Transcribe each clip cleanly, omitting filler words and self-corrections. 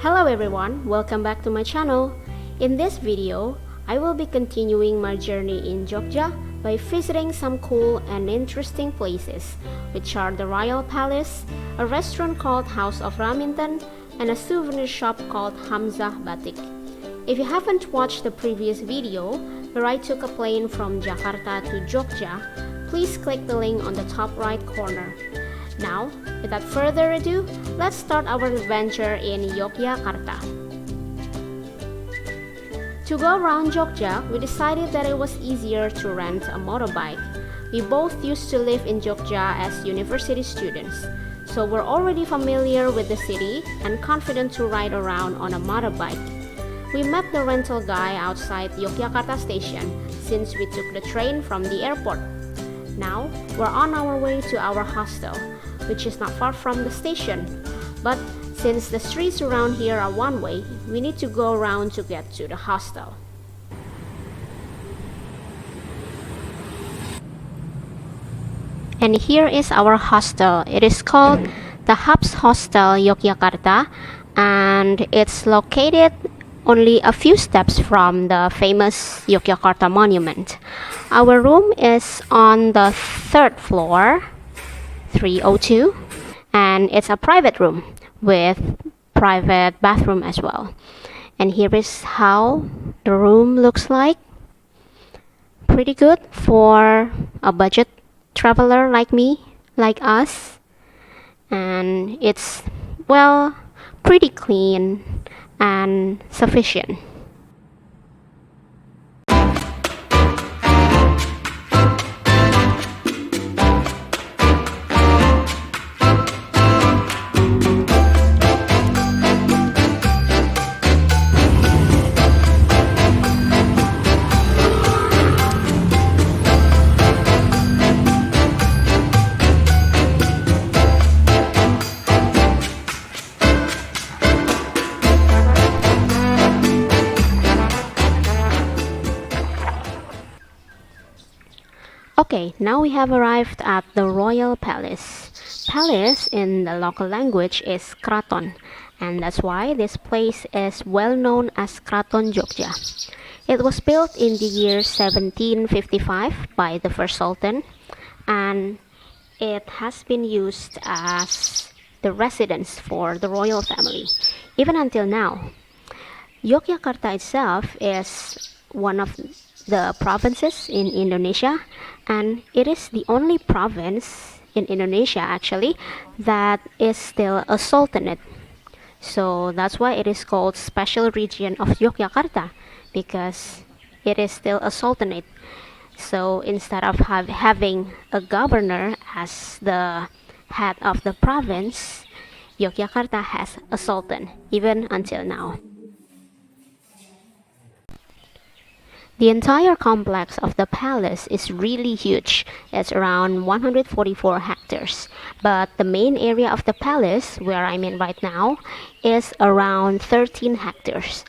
Hello everyone, welcome back to my channel. In this video, I will be continuing my journey in Jogja by visiting some cool and interesting places, which are the Royal Palace, a restaurant called House of Raminten, and a souvenir shop called Hamzah Batik. If you haven't watched the previous video, where I took a plane from Jakarta to Jogja, please click the link on the top right corner. Now, without further ado, let's start our adventure in Yogyakarta. To go around Jogja, we decided that it was easier to rent a motorbike. We both used to live in Jogja as university students, so we're already familiar with the city and confident to ride around on a motorbike. We met the rental guy outside Yogyakarta station since we took the train from the airport. Now, we're on our way to our hostel, which is not far from the station. But since the streets around here are one way, we need to go around to get to the hostel. And here is our hostel. It is called the Hostel Yogyakarta, and it's located only a few steps from the famous Yogyakarta monument. Our room is on the third floor, 302, and it's a private room with private bathroom as well. And here is how the room looks like. Pretty good for a budget traveler like me, like us. And it's, well, pretty clean and sufficient. Okay, now we have arrived at the Royal Palace. Palace in the local language is Keraton, and that's why this place is well known as Keraton Jogja. It was built in the year 1755 by the first Sultan, and it has been used as the residence for the royal family, even until now. Yogyakarta itself is one of the provinces in Indonesia, and it is the only province in Indonesia actually that is still a sultanate. So that's why it is called special region of Yogyakarta, because it is still a sultanate. So instead of having a governor as the head of the province, Yogyakarta has a sultan even until now. The entire complex of the palace is really huge. It's around 144 hectares. But the main area of the palace, where I'm in right now, is around 13 hectares.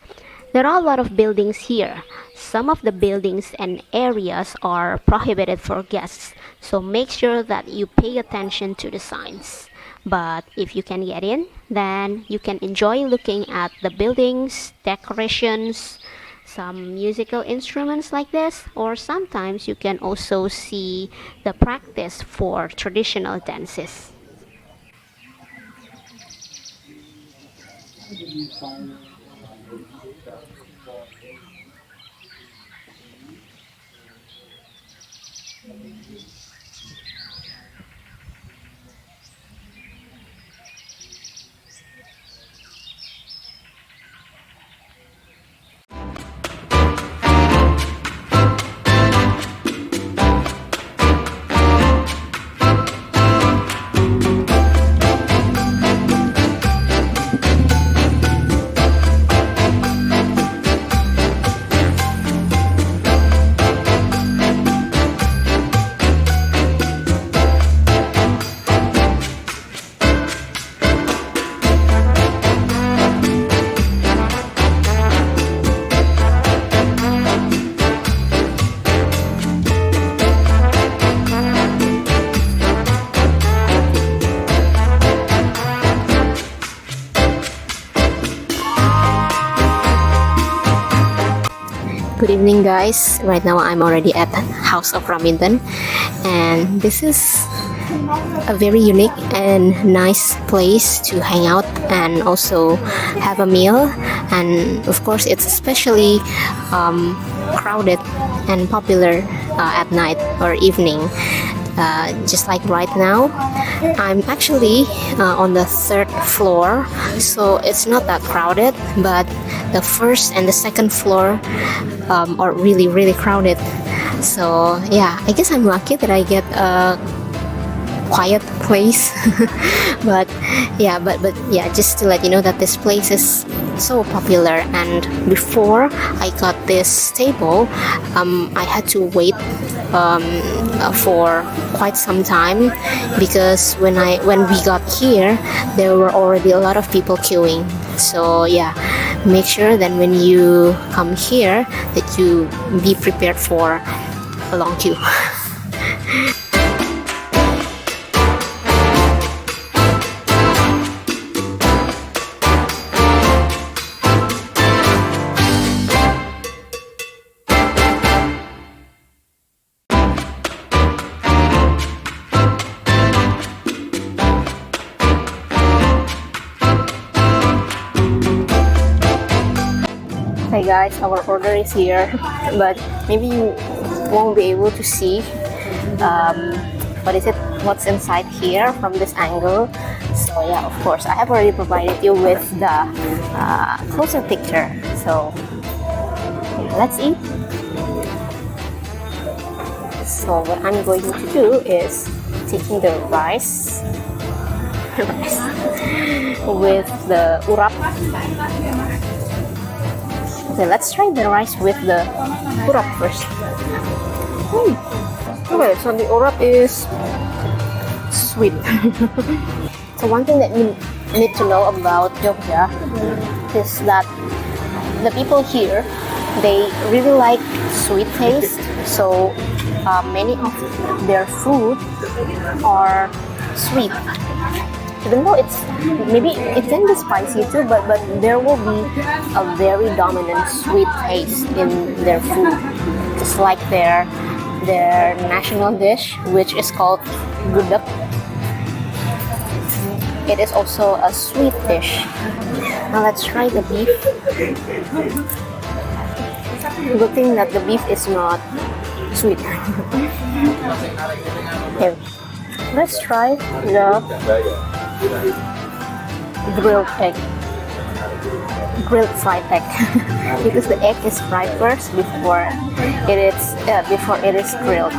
There are a lot of buildings here. Some of the buildings and areas are prohibited for guests, so make sure that you pay attention to the signs. But if you can get in, then you can enjoy looking at the buildings, decorations, some musical instruments like this, or sometimes you can also see the practice for traditional dances. Good evening, guys. Right now I'm already at House of Raminten, and this is a very unique and nice place to hang out and also have a meal. And of course, it's especially crowded and popular at night or evening. Just like right now, I'm actually on the third floor, so it's not that crowded, but the first and the second floor are really crowded. So yeah, I guess I'm lucky that I get a quiet place. but yeah, just to let you know that this place is so popular, and before I got this table, I had to wait for quite some time, because when we got here, there were already a lot of people queuing. So yeah, make sure that when you come here that you be prepared for a long queue. Hey guys, our order is here, but maybe you won't be able to see what's inside here from this angle. So yeah, of course, I have already provided you with the closer picture. So yeah, let's eat. So what I'm going to do is taking the rice with the urap. Okay, let's try the rice with the urap first. Okay, so the urap is sweet. So one thing that you need to know about Jogja is that the people here, they really like sweet taste. So many of their food are sweet. Even though it can be spicy too, but there will be a very dominant sweet taste in their food, just like their national dish, which is called gudeg. It is also a sweet dish. Now let's try the beef. Good thing that the beef is not sweet. Okay, let's try the grilled fried egg. Because the egg is fried first before it is grilled.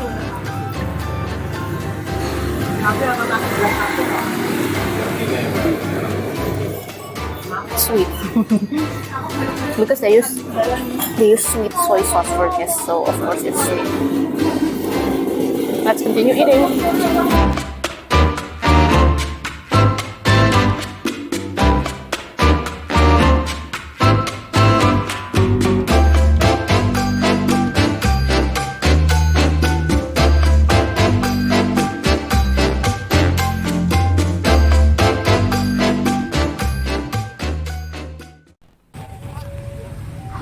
Sweet. Because they use sweet soy sauce for this, so of course it's sweet. Let's continue eating.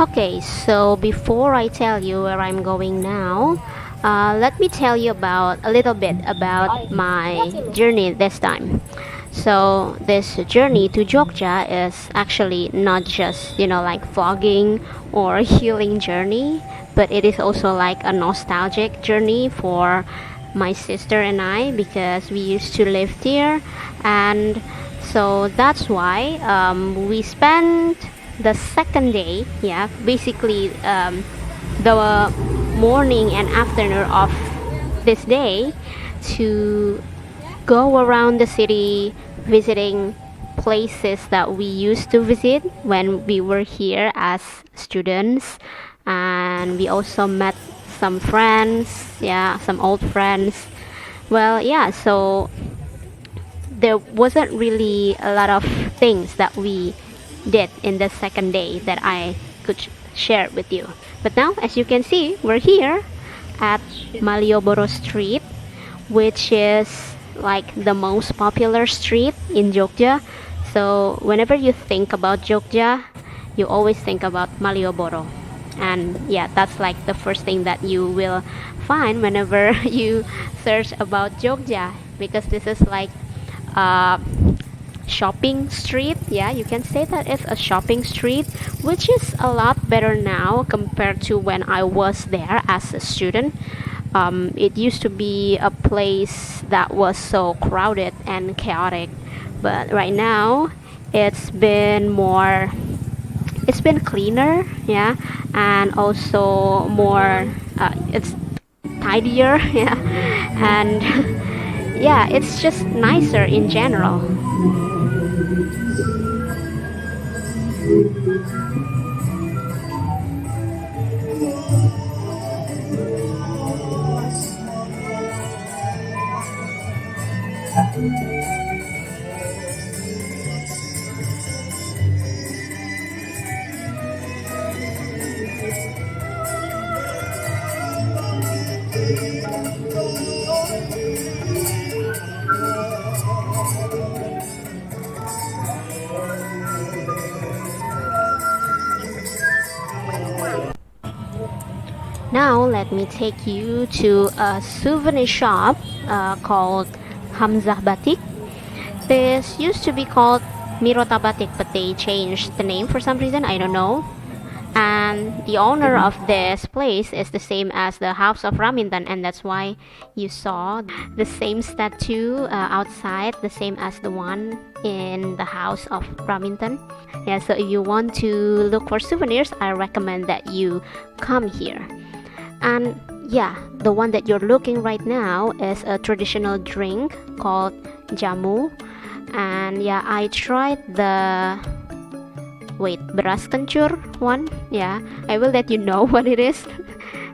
Okay, so before I tell you where I'm going now, let me tell you a little bit about my journey this time. So this journey to Jogja is actually not just, like vlogging or healing journey, but it is also like a nostalgic journey for my sister and I, because we used to live here, and so that's why we spent the second day, basically the morning and afternoon of this day, to go around the city visiting places that we used to visit when we were here as students. And we also met some friends, some old friends. Well, so there wasn't really a lot of things that we did in the second day that I could share with you. But now, as you can see, we're here at Malioboro Street, which is like the most popular street in Jogja. So whenever you think about Jogja, you always think about Malioboro. And yeah, that's like the first thing that you will find whenever you search about Jogja, because this is like a shopping street. Yeah, you can say that it's a shopping street, which is a lot better now compared to when I was there as a student. It used to be a place that was so crowded and chaotic, but right now it's been more, it's been cleaner, yeah, and also more, it's tidier, yeah, and yeah, it's just nicer in general. Now let me take you to a souvenir shop called Hamzah Batik. This used to be called Mirota Batik, but they changed the name for some reason, I don't know. And the owner of this place is the same as the house of Raminten, and that's why you saw the same statue outside, the same as the one in the house of Raminten. Yeah, so if you want to look for souvenirs, I recommend that you come here. And yeah, the one that you're looking right now is a traditional drink called jamu. And yeah, I tried the beras kencur one. Yeah, I will let you know what it is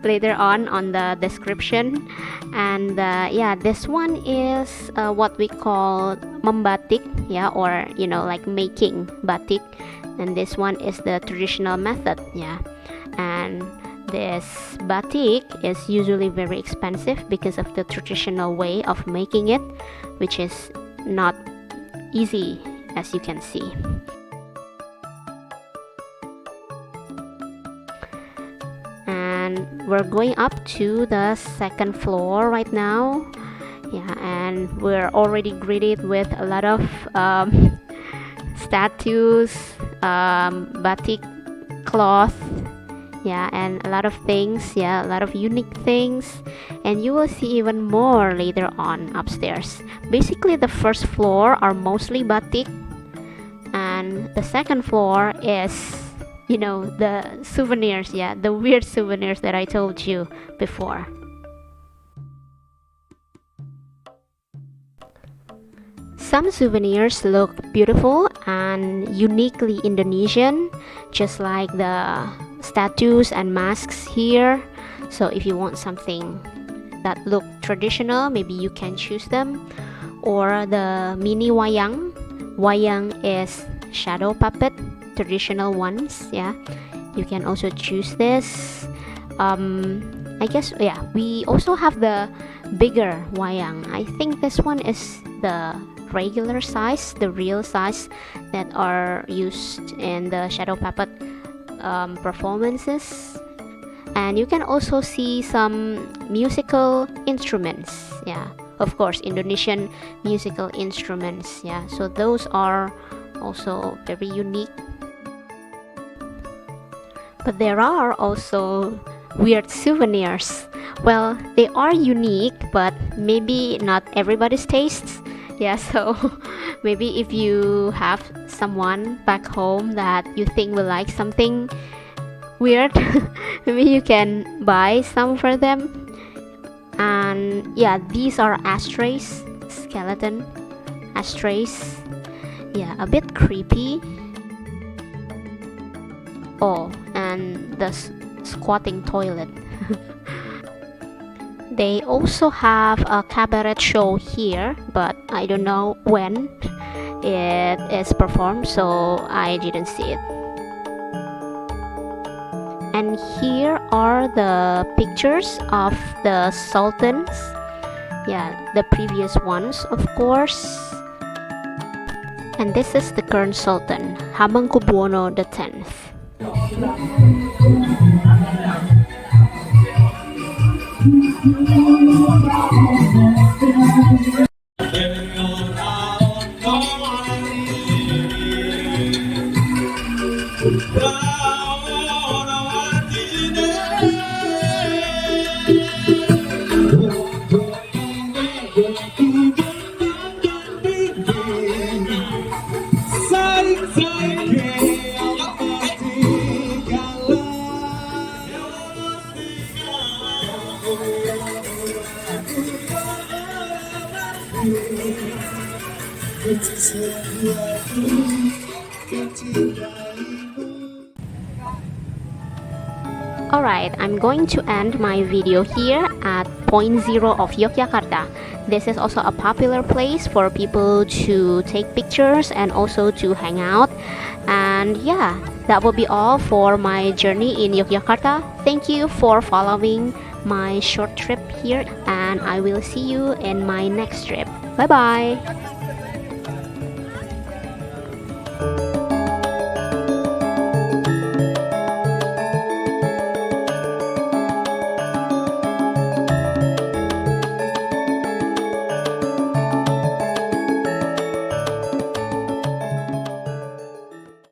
later on the description. And yeah, this one is what we call membatik, yeah, or like making batik. And this one is the traditional method, yeah. And this batik is usually very expensive because of the traditional way of making it, which is not easy, as you can see. And we're going up to the second floor right now. Yeah, and we're already greeted with a lot of statues, batik cloth, yeah, and a lot of things, yeah, a lot of unique things, and you will see even more later on upstairs. Basically, the first floor are mostly batik, and the second floor is the souvenirs, yeah, the weird souvenirs that I told you before. Some souvenirs look beautiful and uniquely Indonesian, just like the statues and masks here. So if you want something that look traditional, maybe you can choose them. Or the mini wayang. Wayang is shadow puppet, traditional ones, yeah. You can also choose this. I guess, yeah, we also have the bigger wayang. I think this one is the regular size, the real size that are used in the shadow puppet performances. And you can also see some musical instruments, yeah, of course, Indonesian musical instruments, yeah. So those are also very unique. But there are also weird souvenirs. Well, they are unique, but maybe not everybody's tastes. Yeah, so maybe if you have someone back home that you think will like something weird, maybe you can buy some for them. And yeah, these are ashtrays, skeleton ashtrays. Yeah, a bit creepy. Oh, and the squatting toilet. They also have a cabaret show here, but I don't know when it is performed, so I didn't see it. And here are the pictures of the sultans. Yeah, the previous ones, of course. And this is the current sultan, Hamengkubuwono X. Alright, I'm going to end my video here at point zero of Yogyakarta. This is also a popular place for people to take pictures and also to hang out. And yeah, that will be all for my journey in Yogyakarta. Thank you for following my short trip here, and I will see you in my next trip. Bye bye.